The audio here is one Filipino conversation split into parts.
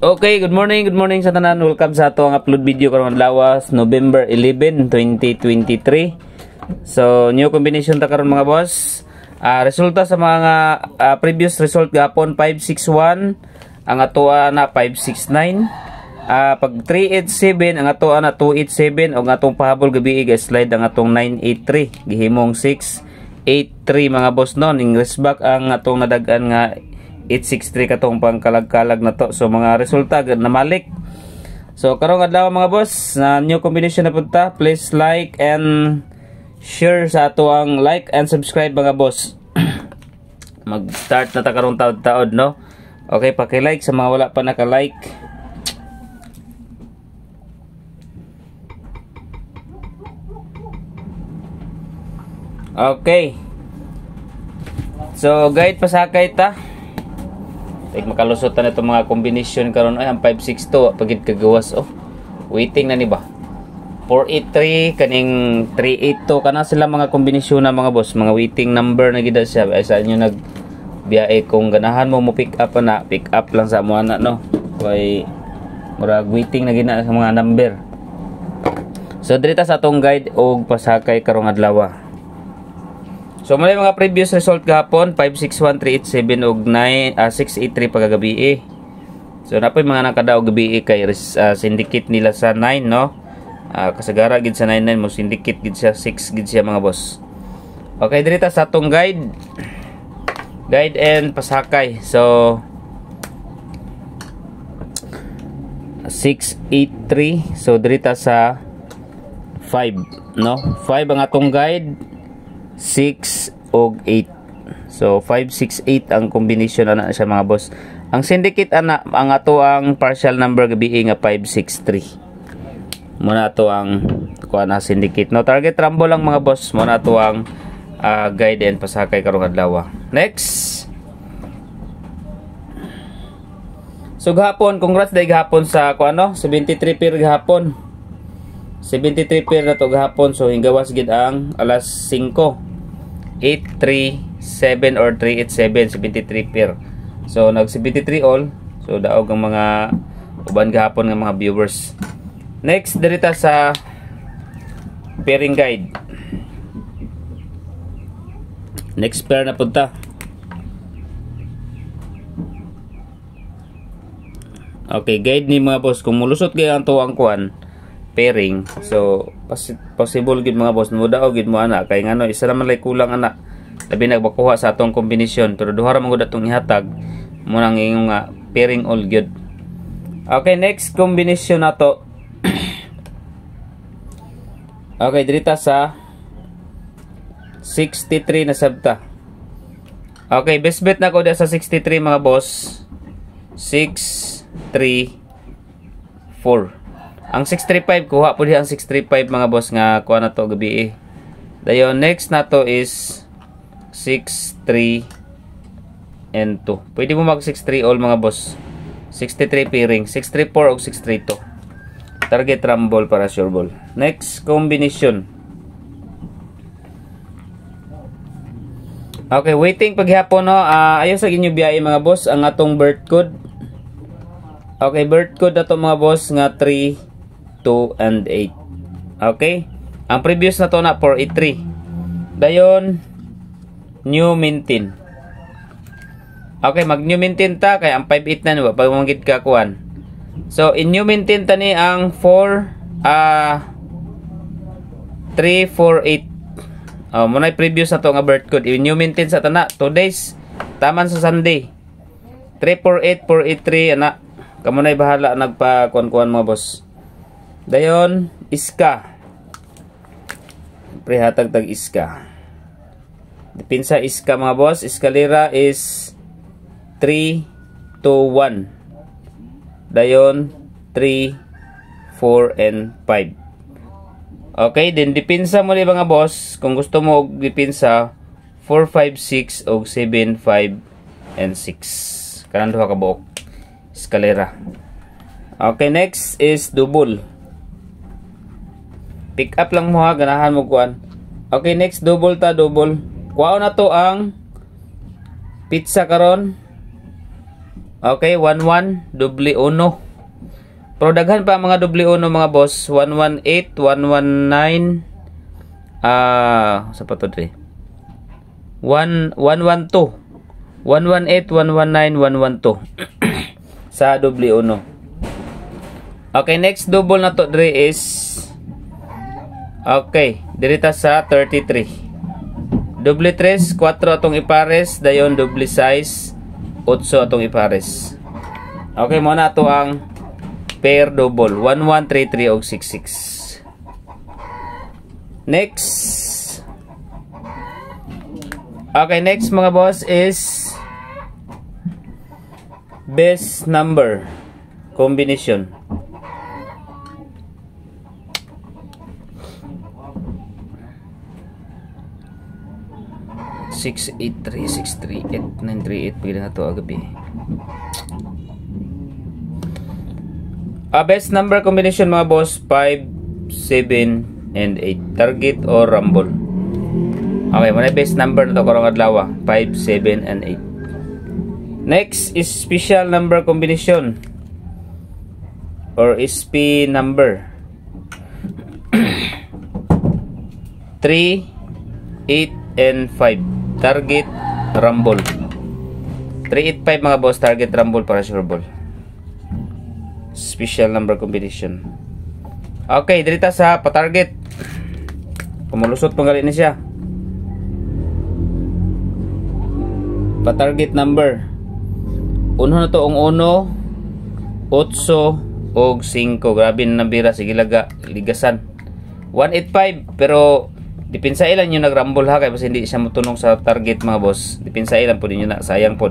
Okay, good morning sa tanan. Welcome sa ato ang upload video karong adlaw, November 11, 2023. So, new combination ta karon mga boss. Resulta sa mga previous result gapon 561, ang atoa na 569. Pag 387 ang atoa na 287 og atong pahabol gabi slide ang atong 983 gihimong 683 mga boss no. Ning resback ang atong nadagan nga 863 katong pangkalag-kalag na to. So mga resulta na malik. So karong adlaw mga boss na new combination na punta. Please like and share sa ato ang like and subscribe mga boss. Mag-start na ta karong taod-taod no. Okay, paki-like sa mga wala pa naka-like. Okay. So guide pasakay ta. Like makalusotan na itong mga combination karon ay ang 562 pagid kagawas oh. Waiting na ni ba? 483 kaning 382 kana sila mga kombinasyon na mga boss, mga waiting number na gid siya. Ay sa inyo nag biyahe kung ganahan mo pick up na, pick up lang sa mo ana no. Kay murag waiting na gid na sa mga number. So dirita sa atong guide og pasakay karong adlaw. So muli mga previous result gahapon 561, 387 og 683 pagagabi. So napoy mga nakadaog gabi kay syndicate nila sa 9 no. Kasagara gid sa 99 mo syndicate gid siya 6 gid siya mga boss. Okay dirita sa atong guide and pasakay. So 683 so dirita sa 5 no. 5 ang atong guide, 6 og 8. So 568 ang combination ana siya mga boss. Ang syndicate ana ang ato ang partial number gabi nga 563. Muna ato ang kuha na syndicate no. Target rumble lang mga boss. Muna ato ang guide and pasakay karong adlaw. Next. So gahapon, congrats day gahapon sa kuano 73 pair gahapon. 73 pair na to gahapon. So hinggawas gid ang alas 5 837 or 387 73 pair. So nag 73 all. So daog ang mga uban gahapon ng mga viewers. Next dirita sa pairing guide. Next pair na punta. Okay, guide ni mga boss kung mulusot kay ang tuwang kuan pairing. So possible gid mga boss mo daw gid mo ana kay ngano isa ra man lay kulang ana. Labi nagbakuha sa atong kombinasyon pero duha ra man gud atong ihatag mo nang ingong nga pairing all good. Okay, next combination nato. Okay, dirita sa 63 na sabta. Okay, best bet na ko sa 63 mga boss. 6 3 4. Ang 635 kuha po diha ang 635 mga boss nga kuha na to gabi. Dayon next na to is 63 and 2. Pwede mo mag 63 all mga boss. 63 pairing, 634 o 632. Target rumble para sure ball. Next combination. Okay, waiting paghapon no. Ayo sa inyo biyahe mga boss ang atong birth code. Okay, birth code na to mga boss nga 3 2 and 8. Okay? Ang previous na to na 483. Dayon new maintain. Okay, mag new maintain ta kay ang 58 na ba pag manggid ka kuan. So in new maintain ta ni ang 348. Muna previous na to nga birth code. In new maintain sa tana 2 days taman sa Sunday. 348 483 ana. Kamo nay bahala nagpa kuan-kuan mga boss. Dayon iska. Prehatag tag iska. Dipinsa iska mga boss. Eskalera is 3 2 1. Dayon 3 4 and 5. Okay, then dipinsa mo ni mga boss kung gusto mo og dipinsa 4 5 6 og 7 5 and 6. Kanan duha ka buok. Eskalera. Okay, next is double. Pick up lang mo ha, ganahan mo kuan. Okay, next double ta, double. Kuha na to ang pizza karon. Okay, 11 doble uno. Pero daghan pa mga doble uno mga boss. 118, 119 sa pa to dre? 112 118, 119, 112 sa doble uno. Okay, next double na to dre is okay, dirita sa 33. Doble 3, 4 atong ipares, dayon doble 6, 8 atong ipares. Okay, muna ato ang pair double 1133 og 66. Next. Okay, next mga boss is best number combination. Six, 8, 3, 6, 3, 8, 9, 3, 8. Pagkita na ito agabi. Best number combination mga boss, 5, 7, and 8. Target or rumble. Okay, muna best number na ito karong adlaw. 5, 7, and 8. Next is special number combination or SP number. 3, 8, and 5. Target rumble. 385 mga boss, target rumble para sure ball. Special number combination. Okay, dirita sa pa-target. Kumulusot panggali ni siya. Pa-target number. Uno na to ang 1, 8 og 5. Grabe na nabira, sige laga ligasan. 185 pero dipinsa ilan yung nagrumble ha, kaya basta hindi siya mutunong sa target mga boss. Dipinsa ilan po din yun na, sayang po.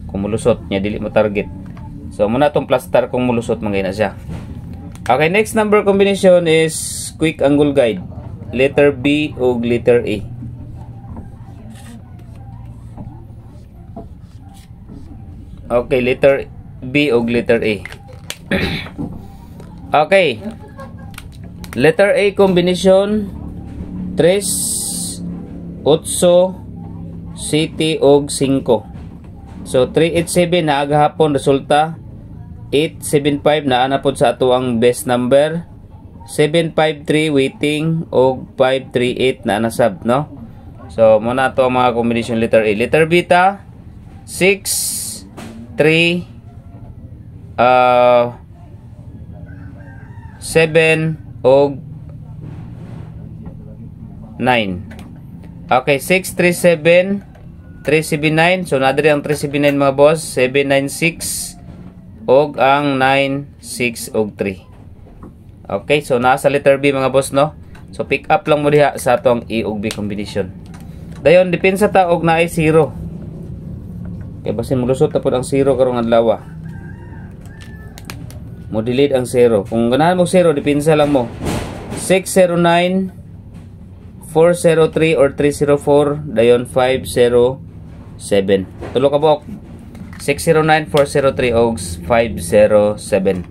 Kung mulusot niya, dili mo target. So muna itong plus star kung mulusot, mangay na siya. Okay, next number combination is quick angle guide. Letter B o letter A. Okay, letter B o letter A. Okay. Letter A combination 3, 8, 7 og 5. So 387 na agahapon resulta. 875 na anapod sa ato ang best number. 753 waiting og 538 na nasab, no? So muna ato ang mga combination letter A. Letter B ta 6, 3, 7 og 9. Okay, 637 379. So nadiri ang 379 mga boss. 796 og ang 96 og 3. Okay, so nasa letter B mga boss, no? So pick up lang mo diha sa atong A ug B combination. Dayon depensa ta og naay 0. Kay basin mo lusot ta pud ang 0 karong adlaw. Mo delete ang 0. Kung ganahan mo 0, depensa lang mo. 609 403 or 304 dayon 507. Tulo ka bok. 609 403 og 507.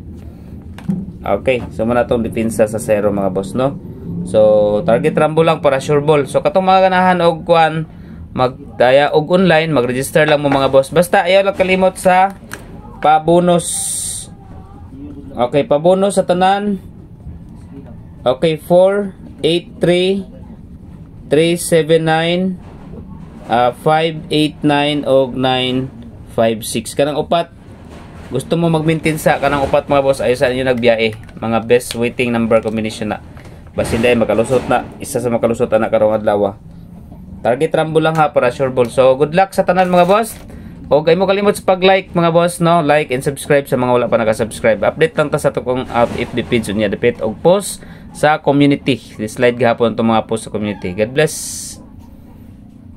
Okay, so muna itong depensa sa 0 mga boss, no? So target rumble lang para sure ball. So katong mga ganahan og kuan magdaya og online, mag-register lang mo mga boss. Basta ayaw lang kalimot sa pa-bonus. Okay, pa-bonus sa tanan. Okay, 483 379 589 og 956. Kanang upat gusto mo mag-maintain sa kanang upat mga boss, ayo sa inyo nagbiyahe. Mga best waiting number combination na. Basin dahil makalusot na. Isa sa makalusot na karong adlaw. Target rumble lang ha para sure ball. So good luck sa tanan mga boss. Og ay mo kalimot sa pag-like mga boss, no? Like and subscribe sa mga wala pa naka-subscribe. Update lang ta sa tukong out if the page unya dapit og post sa community. Slide gahapon itong mga post sa community. God bless.